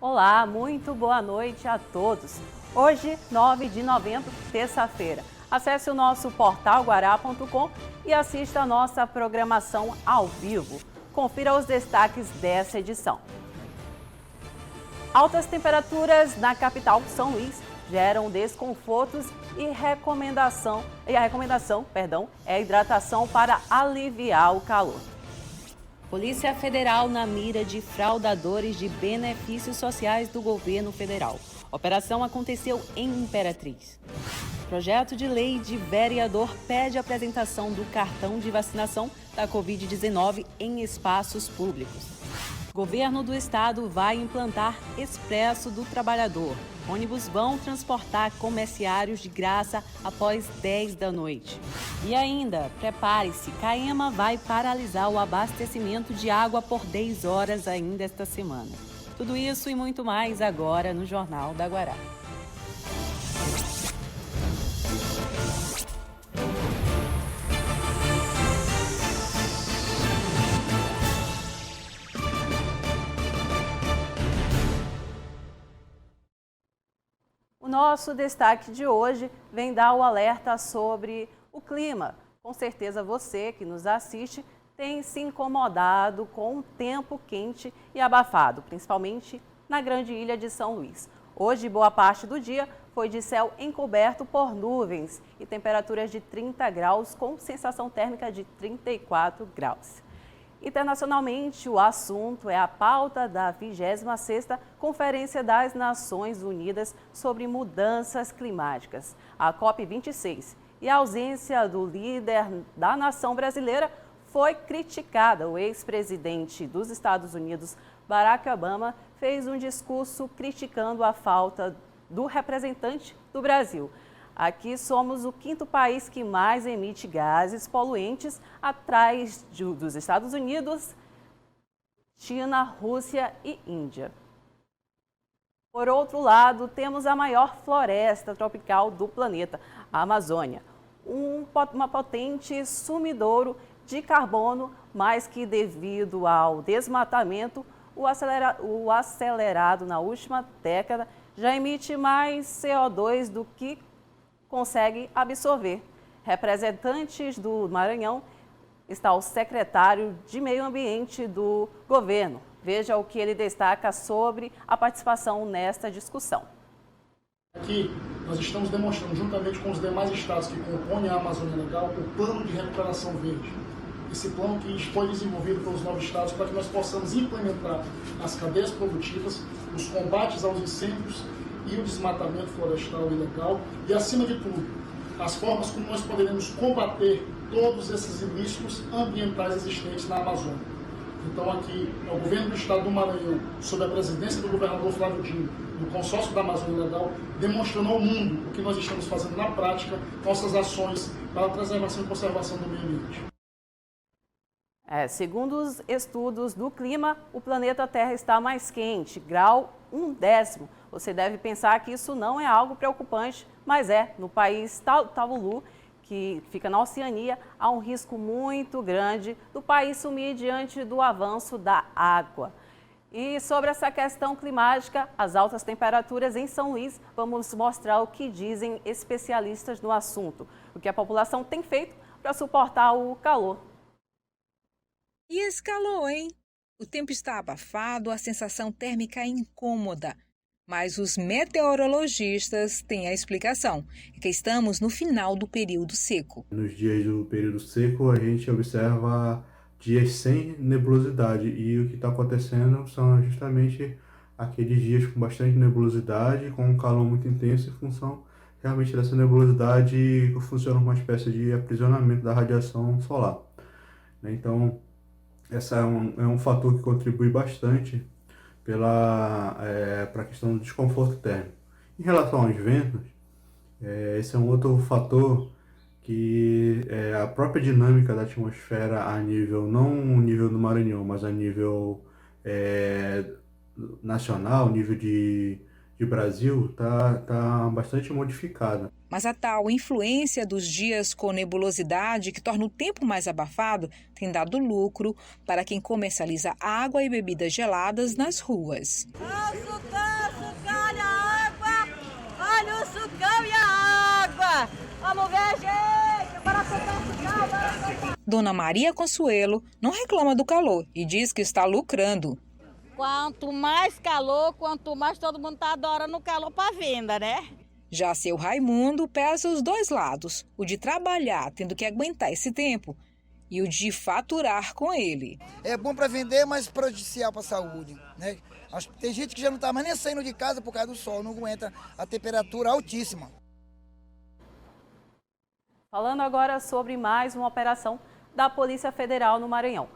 Olá, muito boa noite a todos. Hoje, 9 de novembro, terça-feira. Acesse o nosso portal guará.com e assista a nossa programação ao vivo. Confira os destaques dessa edição. Altas temperaturas na capital São Luís geram desconfortos e a recomendação é hidratação para aliviar o calor. Polícia Federal na mira de fraudadores de benefícios sociais do governo federal. Operação aconteceu em Imperatriz. Projeto de lei de vereador pede apresentação do cartão de vacinação da Covid-19 em espaços públicos. Governo do estado vai implantar Expresso do Trabalhador. Ônibus vão transportar comerciários de graça após 10 da noite. E ainda, prepare-se, Caema vai paralisar o abastecimento de água por 10 horas ainda esta semana. Tudo isso e muito mais agora no Jornal da Guará. O nosso destaque de hoje vem dar o alerta sobre o clima. Com certeza você que nos assiste tem se incomodado com o tempo quente e abafado, principalmente na grande ilha de São Luís. Hoje, boa parte do dia foi de céu encoberto por nuvens e temperaturas de 30 graus com sensação térmica de 34 graus. Internacionalmente, o assunto é a pauta da 26ª Conferência das Nações Unidas sobre Mudanças Climáticas, a COP26. E a ausência do líder da nação brasileira foi criticada. O ex-presidente dos Estados Unidos, Barack Obama, fez um discurso criticando a falta do representante do Brasil. Aqui somos o 5º país que mais emite gases poluentes, atrás dos Estados Unidos, China, Rússia e Índia. Por outro lado, temos a maior floresta tropical do planeta, a Amazônia. Uma potente sumidouro de carbono, mas que devido ao desmatamento, o acelerado na última década, já emite mais CO2 do que consegue absorver. Representantes do Maranhão está o secretário de Meio Ambiente do governo. Veja o que ele destaca sobre a participação nesta discussão. Aqui nós estamos demonstrando, juntamente com os demais estados que compõem a Amazônia Legal, o plano de recuperação verde. Esse plano que foi desenvolvido pelos 9 estados para que nós possamos implementar as cadeias produtivas, os combates aos incêndios e o desmatamento florestal ilegal e, acima de tudo, as formas como nós poderemos combater todos esses ilícitos ambientais existentes na Amazônia. Então aqui é o governo do estado do Maranhão, sob a presidência do governador Flávio Dino, do consórcio da Amazônia Legal, demonstrando ao mundo o que nós estamos fazendo na prática, nossas ações para a preservação e conservação do meio ambiente. Segundo os estudos do clima, o planeta Terra está mais quente, grau 1/10. Você deve pensar que isso não é algo preocupante, mas no país Tuvalu, que fica na Oceania, há um risco muito grande do país sumir diante do avanço da água. E sobre essa questão climática, as altas temperaturas em São Luís, vamos mostrar o que dizem especialistas no assunto, o que a população tem feito para suportar o calor. E esse calor, hein? O tempo está abafado, a sensação térmica é incômoda. Mas os meteorologistas têm a explicação, é que estamos no final do período seco. Nos dias do período seco, a gente observa dias sem nebulosidade e o que está acontecendo são justamente aqueles dias com bastante nebulosidade, com um calor muito intenso, em função realmente dessa nebulosidade que funciona como uma espécie de aprisionamento da radiação solar. Então, essa é um fator que contribui bastante para a questão do desconforto térmico. Em relação aos ventos, esse é um outro fator que a própria dinâmica da atmosfera a nível, não o nível do Maranhão, mas a nível nacional, nível de de Brasil tá bastante modificada. Mas a tal influência dos dias com nebulosidade, que torna o tempo mais abafado, tem dado lucro para quem comercializa água e bebidas geladas nas ruas. Olha o sucão, olha a água! Olha o sucão e a água! Vamos ver, gente! Bora soltar o sucão, bora soltar! Dona Maria Consuelo não reclama do calor e diz que está lucrando. Quanto mais calor, quanto mais todo mundo está adorando o calor para venda, né? Já seu Raimundo pesa os dois lados, o de trabalhar tendo que aguentar esse tempo e o de faturar com ele. É bom para vender, mas prejudicial para a saúde, né? Tem gente que já não está mais nem saindo de casa por causa do sol, não aguenta a temperatura altíssima. Falando agora sobre mais uma operação da Polícia Federal no Maranhão.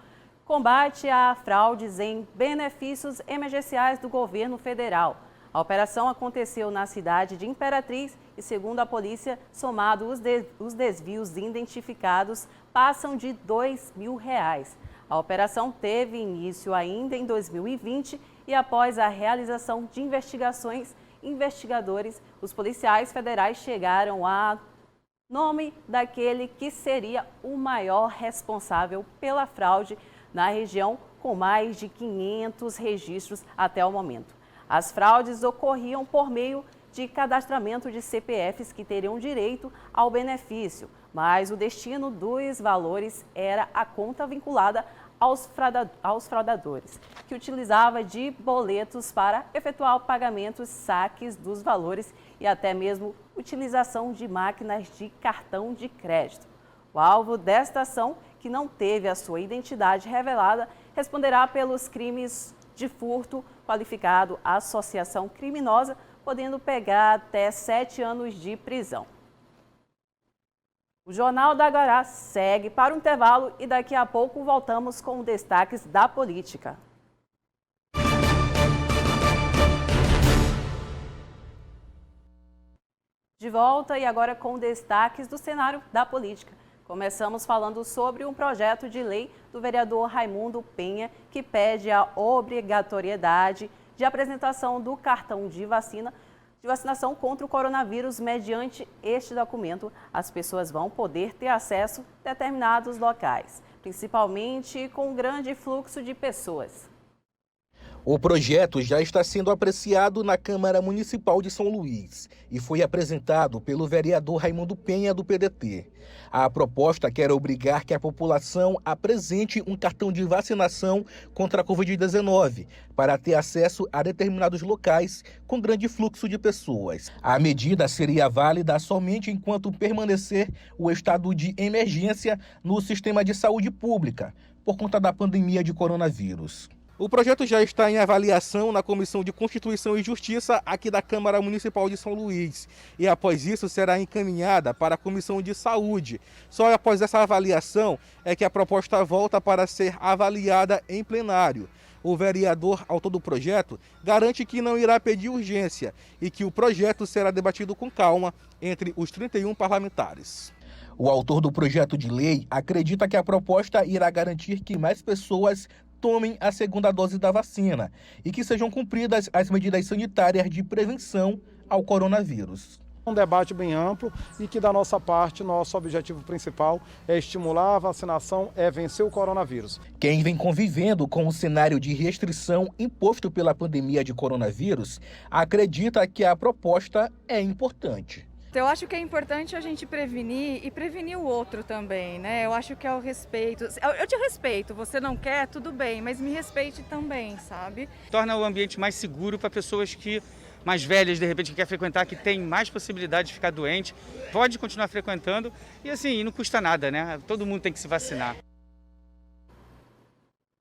Combate a fraudes em benefícios emergenciais do governo federal. A operação aconteceu na cidade de Imperatriz e, segundo a polícia, somado os desvios identificados passam de R$2.000. A operação teve início ainda em 2020 e, após a realização de investigadores, os policiais federais chegaram a nome daquele que seria o maior responsável pela fraude na região, com mais de 500 registros até o momento. As fraudes ocorriam por meio de cadastramento de CPFs que teriam direito ao benefício, mas o destino dos valores era a conta vinculada aos fraudadores, que utilizava de boletos para efetuar o pagamento, saques dos valores e até mesmo utilização de máquinas de cartão de crédito. O alvo desta ação, que não teve a sua identidade revelada, responderá pelos crimes de furto qualificado, associação criminosa, podendo pegar até 7 anos de prisão. O Jornal da Guará segue para o intervalo e daqui a pouco voltamos com destaques da política. De volta e agora com destaques do cenário da política. Começamos falando sobre um projeto de lei do vereador Raimundo Penha, que pede a obrigatoriedade de apresentação do cartão de vacinação contra o coronavírus. Mediante este documento, as pessoas vão poder ter acesso a determinados locais, principalmente com um grande fluxo de pessoas. O projeto já está sendo apreciado na Câmara Municipal de São Luís e foi apresentado pelo vereador Raimundo Penha, do PDT. A proposta quer obrigar que a população apresente um cartão de vacinação contra a Covid-19 para ter acesso a determinados locais com grande fluxo de pessoas. A medida seria válida somente enquanto permanecer o estado de emergência no sistema de saúde pública, por conta da pandemia de coronavírus. O projeto já está em avaliação na Comissão de Constituição e Justiça aqui da Câmara Municipal de São Luís e após isso será encaminhada para a Comissão de Saúde. Só após essa avaliação é que a proposta volta para ser avaliada em plenário. O vereador, autor do projeto, garante que não irá pedir urgência e que o projeto será debatido com calma entre os 31 parlamentares. O autor do projeto de lei acredita que a proposta irá garantir que mais pessoas tomem a segunda dose da vacina e que sejam cumpridas as medidas sanitárias de prevenção ao coronavírus. Um debate bem amplo e que da nossa parte, nosso objetivo principal é estimular a vacinação, é vencer o coronavírus. Quem vem convivendo com o cenário de restrição imposto pela pandemia de coronavírus acredita que a proposta é importante. Eu acho que é importante a gente prevenir e prevenir o outro também, né? Eu acho que é o respeito. Eu te respeito, você não quer, tudo bem, mas me respeite também, sabe? Torna o ambiente mais seguro para pessoas que mais velhas, de repente, que quer frequentar, que tem mais possibilidade de ficar doente, pode continuar frequentando e assim, não custa nada, né? Todo mundo tem que se vacinar.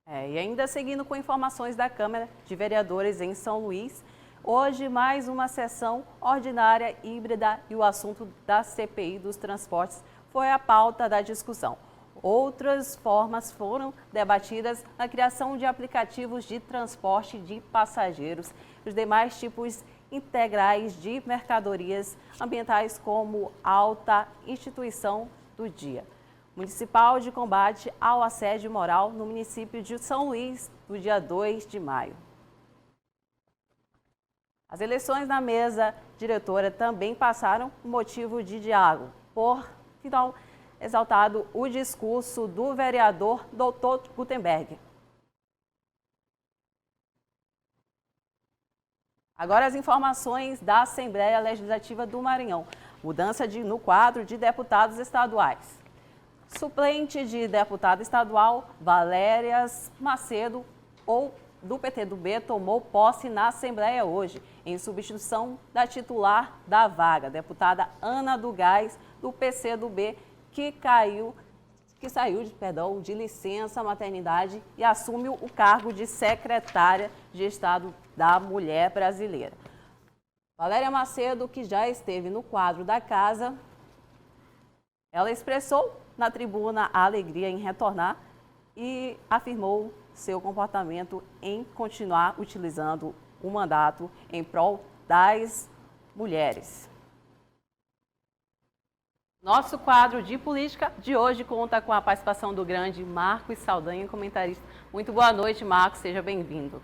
E ainda seguindo com informações da Câmara de Vereadores em São Luís, hoje, mais uma sessão ordinária híbrida e o assunto da CPI dos transportes foi a pauta da discussão. Outras formas foram debatidas na criação de aplicativos de transporte de passageiros e os demais tipos integrais de mercadorias ambientais como alta instituição do dia. Municipal de combate ao assédio moral no município de São Luís, no dia 2 de maio. As eleições na mesa diretora também passaram por motivo de diálogo. Por final, exaltado o discurso do vereador Dr. Gutenberg. Agora as informações da Assembleia Legislativa do Maranhão. Mudança no quadro de deputados estaduais. Suplente de deputado estadual, Valéria Macedo, ou do PTB, tomou posse na Assembleia hoje, em substituição da titular da vaga, deputada Ana do Gás, do PCdoB, que saiu de licença maternidade e assume o cargo de secretária de Estado da Mulher Brasileira. Valéria Macedo, que já esteve no quadro da casa, ela expressou na tribuna a alegria em retornar e afirmou seu comportamento em continuar utilizando o mandato em prol das mulheres. Nosso quadro de política de hoje conta com a participação do grande Marcos Saldanha, comentarista. Muito boa noite, Marcos, seja bem-vindo.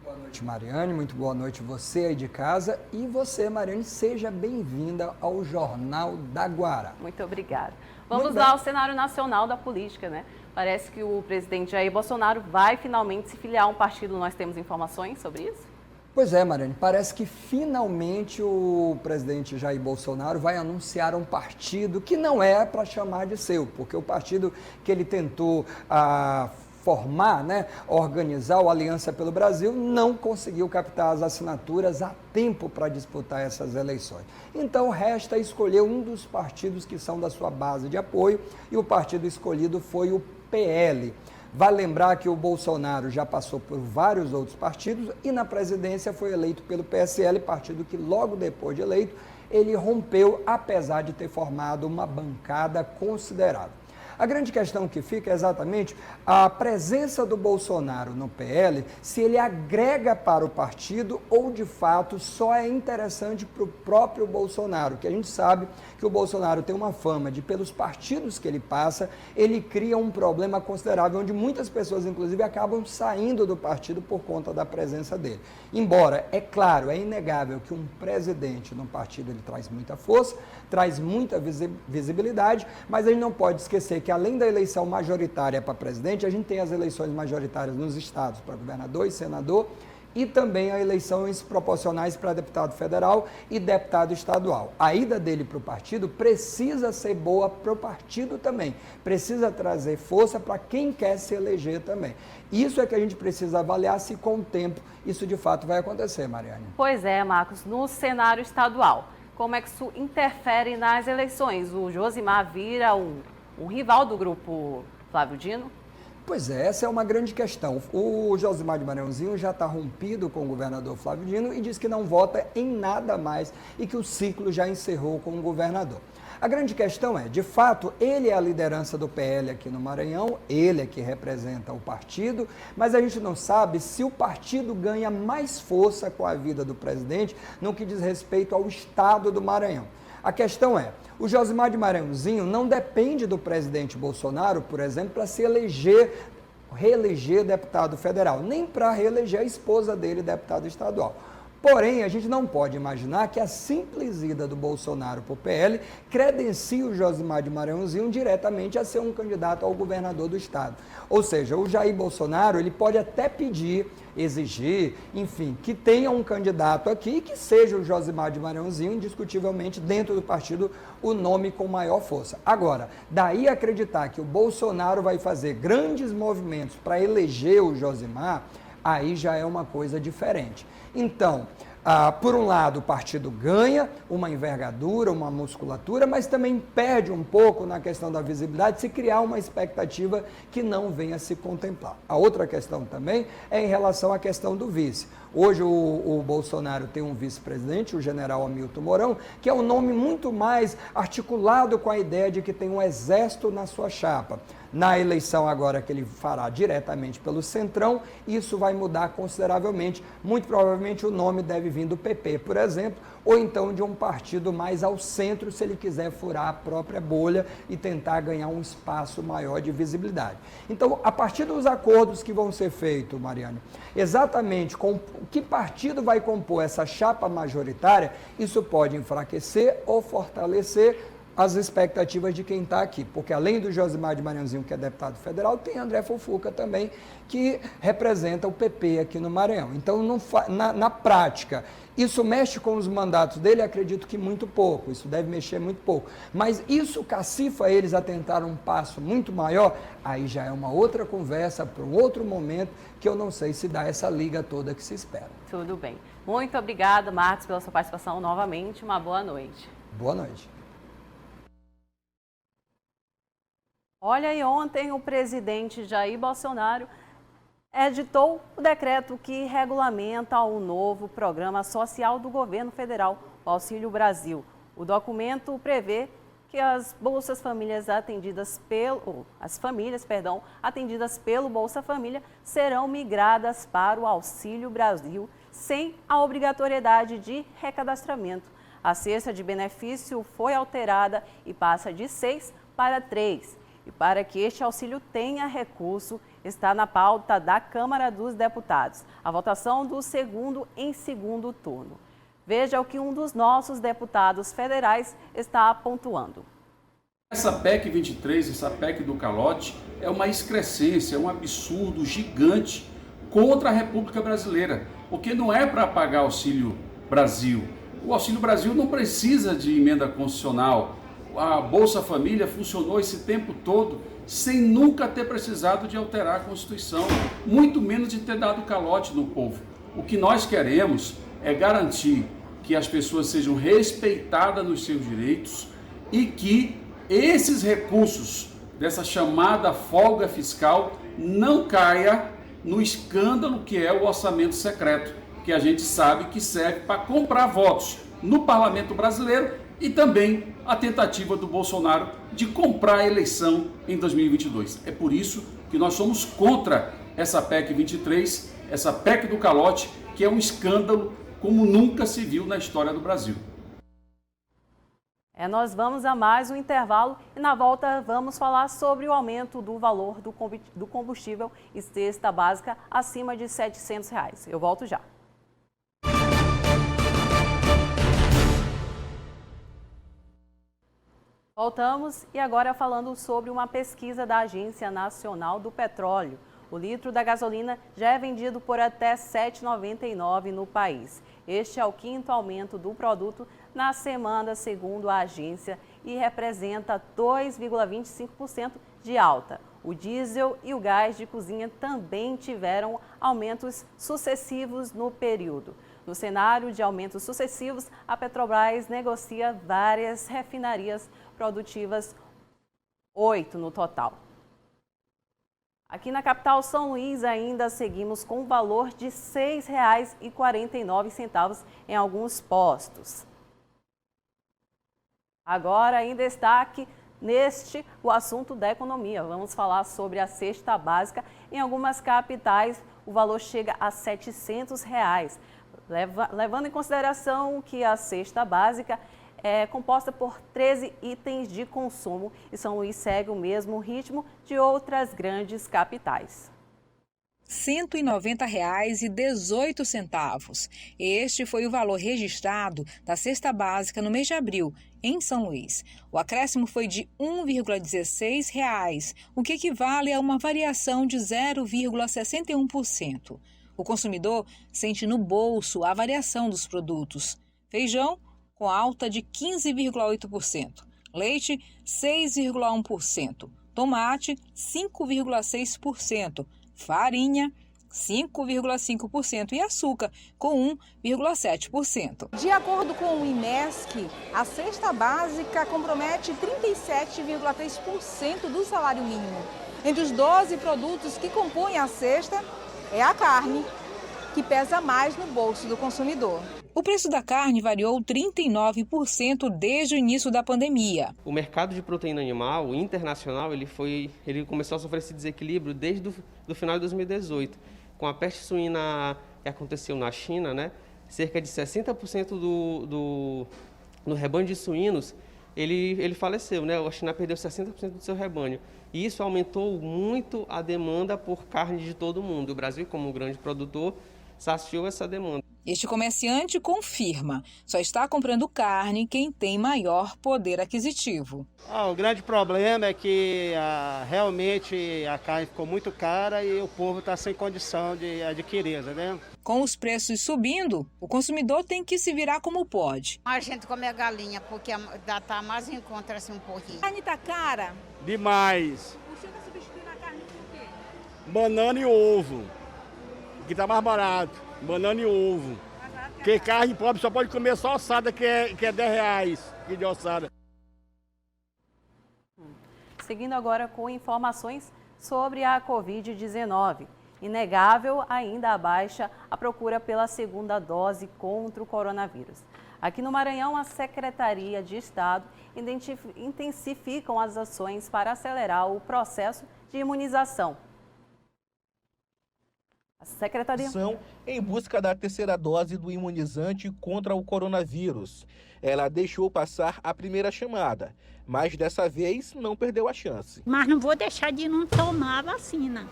Boa noite, Mariane, muito boa noite você aí de casa. E você, Mariane, seja bem-vinda ao Jornal da Guara. Muito obrigada. Vamos lá ao cenário nacional da política, né? Parece que o presidente Jair Bolsonaro vai finalmente se filiar a um partido. Nós temos informações sobre isso? Pois é, Mariane, parece que finalmente o presidente Jair Bolsonaro vai anunciar um partido que não é para chamar de seu, porque o partido que ele tentou formar, organizar o Aliança pelo Brasil, não conseguiu captar as assinaturas a tempo para disputar essas eleições. Então resta escolher um dos partidos que são da sua base de apoio, e o partido escolhido foi o PL. Vale lembrar que o Bolsonaro já passou por vários outros partidos e na presidência foi eleito pelo PSL, partido que logo depois de eleito ele rompeu, apesar de ter formado uma bancada considerável. A grande questão que fica é exatamente a presença do Bolsonaro no PL, se ele agrega para o partido ou, de fato, só é interessante para o próprio Bolsonaro, que a gente sabe que o Bolsonaro tem uma fama de, pelos partidos que ele passa, ele cria um problema considerável, onde muitas pessoas, inclusive, acabam saindo do partido por conta da presença dele. Embora, é claro, é inegável que um presidente no partido ele traz muita força, traz muita visibilidade, mas a gente não pode esquecer que além da eleição majoritária para presidente, a gente tem as eleições majoritárias nos estados para governador e senador e também as eleições proporcionais para deputado federal e deputado estadual. A ida dele para o partido precisa ser boa para o partido também, precisa trazer força para quem quer se eleger também. Isso é que a gente precisa avaliar se com o tempo isso de fato vai acontecer, Mariane. Pois é, Marcos, no cenário estadual, como é que isso interfere nas eleições? O Josimar vira um rival do grupo Flávio Dino? Pois é, essa é uma grande questão. O Josimar de Maranhãozinho já está rompido com o governador Flávio Dino e diz que não vota em nada mais e que o ciclo já encerrou com o governador. A grande questão é, de fato, ele é a liderança do PL aqui no Maranhão, ele é que representa o partido, mas a gente não sabe se o partido ganha mais força com a vida do presidente no que diz respeito ao estado do Maranhão. A questão é, o Josimar de Maranhãozinho não depende do presidente Bolsonaro, por exemplo, para se reeleger deputado federal, nem para reeleger a esposa dele, deputado estadual. Porém, a gente não pode imaginar que a simples ida do Bolsonaro para o PL credencie o Josimar de Maranhãozinho diretamente a ser um candidato ao governador do estado. Ou seja, o Jair Bolsonaro ele pode até pedir, exigir, enfim, que tenha um candidato aqui que seja o Josimar de Maranhãozinho, indiscutivelmente dentro do partido, o nome com maior força. Agora, daí acreditar que o Bolsonaro vai fazer grandes movimentos para eleger o Josimar, aí já é uma coisa diferente. Então, por um lado, o partido ganha uma envergadura, uma musculatura, mas também perde um pouco na questão da visibilidade se criar uma expectativa que não venha a se contemplar. A outra questão também é em relação à questão do vice. Hoje o Bolsonaro tem um vice-presidente, o general Hamilton Mourão, que é um nome muito mais articulado com a ideia de que tem um exército na sua chapa. Na eleição agora que ele fará diretamente pelo Centrão, isso vai mudar consideravelmente. Muito provavelmente o nome deve deve vir do PP, por exemplo, ou então de um partido mais ao centro, se ele quiser furar a própria bolha e tentar ganhar um espaço maior de visibilidade. Então, a partir dos acordos que vão ser feitos, Mariane, exatamente com que partido vai compor essa chapa majoritária, isso pode enfraquecer ou fortalecer as expectativas de quem está aqui, porque além do Josimar de Maranhãozinho, que é deputado federal, tem André Fufuca também, que representa o PP aqui no Maranhão. Então, na prática, isso mexe com os mandatos dele? Acredito que muito pouco, isso deve mexer muito pouco. Mas isso cacifa eles a tentar um passo muito maior? Aí já é uma outra conversa para um outro momento, que eu não sei se dá essa liga toda que se espera. Tudo bem. Muito obrigada, Marcos, pela sua participação novamente. Uma boa noite. Boa noite. Olha, e ontem o presidente Jair Bolsonaro editou o decreto que regulamenta o novo programa social do governo federal, o Auxílio Brasil. O documento prevê que as famílias atendidas pelo Bolsa Família serão migradas para o Auxílio Brasil sem a obrigatoriedade de recadastramento. A cesta de benefício foi alterada e passa de 6 para 3. E para que este auxílio tenha recurso, está na pauta da Câmara dos Deputados, a votação do segundo turno. Veja o que um dos nossos deputados federais está pontuando. Essa PEC 23, essa PEC do calote, é uma excrescência, é um absurdo gigante contra a República Brasileira, porque não é para pagar Auxílio Brasil. O Auxílio Brasil não precisa de emenda constitucional. A Bolsa Família funcionou esse tempo todo sem nunca ter precisado de alterar a Constituição, muito menos de ter dado calote no povo. O que nós queremos é garantir que as pessoas sejam respeitadas nos seus direitos e que esses recursos dessa chamada folga fiscal não caia no escândalo que é o orçamento secreto, que a gente sabe que serve para comprar votos no Parlamento brasileiro e também a tentativa do Bolsonaro de comprar a eleição em 2022. É por isso que nós somos contra essa PEC 23, essa PEC do calote, que é um escândalo como nunca se viu na história do Brasil. Nós vamos a mais um intervalo e na volta vamos falar sobre o aumento do valor do combustível e cesta básica acima de R$ 700. Eu volto já. Voltamos e agora falando sobre uma pesquisa da Agência Nacional do Petróleo. O litro da gasolina já é vendido por até R$ 7,99 no país. Este é o 5º aumento do produto na semana, segundo a agência, e representa 2,25% de alta. O diesel e o gás de cozinha também tiveram aumentos sucessivos no período. No cenário de aumentos sucessivos, a Petrobras negocia várias refinarias produtivas, 8 no total. Aqui na capital São Luís ainda seguimos com o valor de R$ 6,49 em alguns postos. Agora, em destaque, o assunto da economia. Vamos falar sobre a cesta básica. Em algumas capitais, o valor chega a R$ 700. Levando em consideração que a cesta básica é composta por 13 itens de consumo e São Luís segue o mesmo ritmo de outras grandes capitais. R$ 190,18. Este foi o valor registrado da cesta básica no mês de abril, em São Luís. O acréscimo foi de R$ 1,16, o que equivale a uma variação de 0,61%. O consumidor sente no bolso a variação dos produtos. Feijão, com alta de 15,8%. Leite, 6,1%. Tomate, 5,6%. Farinha, 5,5% e açúcar, com 1,7%. De acordo com o INESC, a cesta básica compromete 37,3% do salário mínimo. Entre os 12 produtos que compõem a cesta, é a carne, que pesa mais no bolso do consumidor. O preço da carne variou 39% desde o início da pandemia. O mercado de proteína animal internacional ele começou a sofrer esse desequilíbrio desde o final de 2018. Com a peste suína que aconteceu na China, cerca de 60% do rebanho de suínos, ele faleceu, né? A China perdeu 60% do seu rebanho. E isso aumentou muito a demanda por carne de todo mundo. O Brasil, como um grande produtor, saciou essa demanda. Este comerciante confirma, só está comprando carne quem tem maior poder aquisitivo. O grande problema é que realmente a carne ficou muito cara e o povo está sem condição de adquirir, né? Com os preços subindo, o consumidor tem que se virar como pode. A gente come a galinha porque está mais em conta assim um pouquinho. A carne está cara? Demais. O senhor está substituindo a carne por quê? Banana e ovo, que está mais barato. Banana e ovo. Porque carne pobre só pode comer só ossada, que é R$10 de ossada. Seguindo agora com informações sobre a Covid-19. Inegável ainda a baixa a procura pela segunda dose contra o coronavírus. Aqui no Maranhão, a Secretaria de Estado intensificam as ações para acelerar o processo de imunização. A Secretaria em busca da terceira dose do imunizante contra o coronavírus. Ela deixou passar a primeira chamada, mas dessa vez não perdeu a chance. Mas não vou deixar de não tomar a vacina.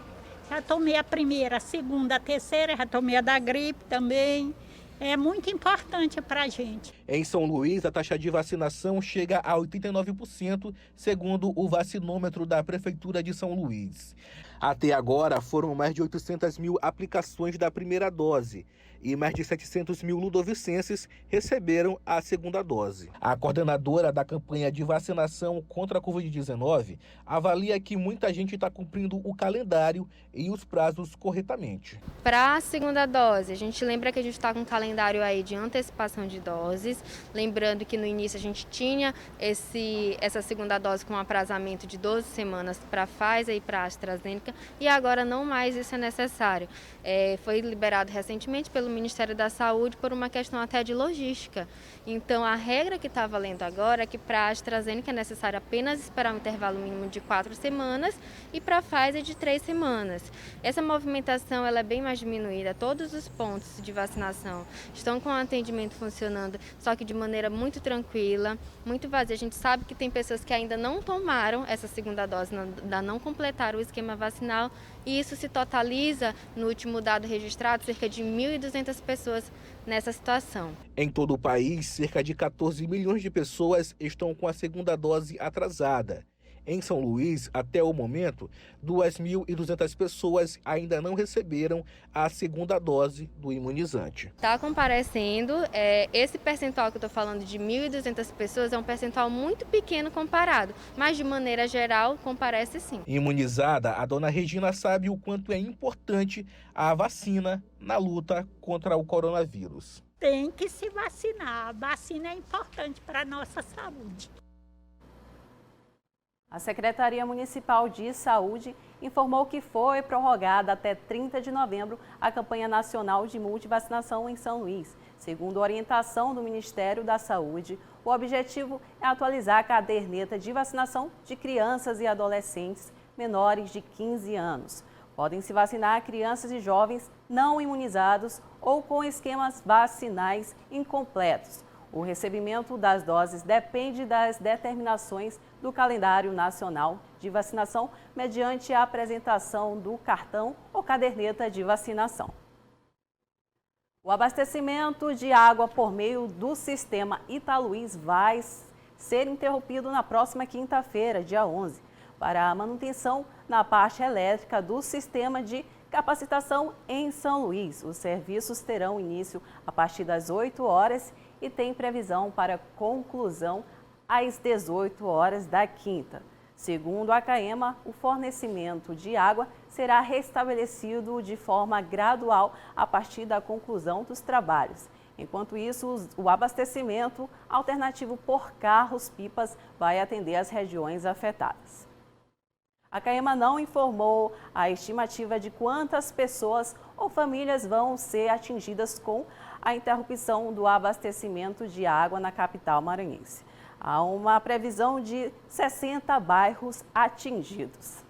Já tomei a primeira, a segunda, a terceira, já tomei a da gripe também. É muito importante para a gente. Em São Luís, a taxa de vacinação chega a 89%, segundo o vacinômetro da Prefeitura de São Luís. Até agora, foram mais de 800 mil aplicações da primeira dose e mais de 700 mil ludovicenses receberam a segunda dose. A coordenadora da campanha de vacinação contra a Covid-19 avalia que muita gente está cumprindo o calendário e os prazos corretamente. Para a segunda dose, a gente lembra que a gente está com um calendário aí de antecipação de doses, lembrando que no início a gente tinha essa segunda dose com um aprazamento de 12 semanas para a Pfizer e para a AstraZeneca, e agora não mais isso é necessário. Foi liberado recentemente pelo Ministério da Saúde por uma questão até de logística. Então, a regra que está valendo agora é que para a AstraZeneca é necessário apenas esperar um intervalo mínimo de 4 semanas e para a Pfizer de 3 semanas. Essa movimentação ela é bem mais diminuída. Todos os pontos de vacinação estão com o atendimento funcionando, só que de maneira muito tranquila, muito vazia. A gente sabe que tem pessoas que ainda não tomaram essa segunda dose, ainda não completaram o esquema vacinal, e isso se totaliza, no último dado registrado, cerca de 1.200 pessoas nessa situação. Em todo o país, cerca de 14 milhões de pessoas estão com a segunda dose atrasada. Em São Luís, até o momento, 2.200 pessoas ainda não receberam a segunda dose do imunizante. Está comparecendo, esse percentual que eu estou falando de 1.200 pessoas é um percentual muito pequeno comparado, mas de maneira geral comparece sim. Imunizada, a dona Regina sabe o quanto é importante a vacina na luta contra o coronavírus. Tem que se vacinar, a vacina é importante para a nossa saúde. A Secretaria Municipal de Saúde informou que foi prorrogada até 30 de novembro a campanha nacional de multivacinação em São Luís. Segundo orientação do Ministério da Saúde, o objetivo é atualizar a caderneta de vacinação de crianças e adolescentes menores de 15 anos. Podem se vacinar crianças e jovens não imunizados ou com esquemas vacinais incompletos. O recebimento das doses depende das determinações do calendário nacional de vacinação mediante a apresentação do cartão ou caderneta de vacinação. O abastecimento de água por meio do sistema Italuís vai ser interrompido na próxima quinta-feira, dia 11, para a manutenção na parte elétrica do sistema de capacitação em São Luís. Os serviços terão início a partir das 8 horas e tem previsão para conclusão às 18 horas da quinta. Segundo a CAEMA, o fornecimento de água será restabelecido de forma gradual a partir da conclusão dos trabalhos. Enquanto isso, o abastecimento alternativo por carros-pipas vai atender as regiões afetadas. A CAEMA não informou a estimativa de quantas pessoas ou famílias vão ser atingidas com a interrupção do abastecimento de água na capital maranhense. Há uma previsão de 60 bairros atingidos.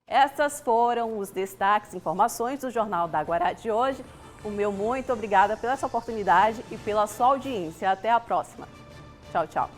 Essas foram os destaques e informações do Jornal da Guará de hoje. o meu muito obrigada pela essa oportunidade e pela sua audiência. Até a próxima. Tchau, tchau.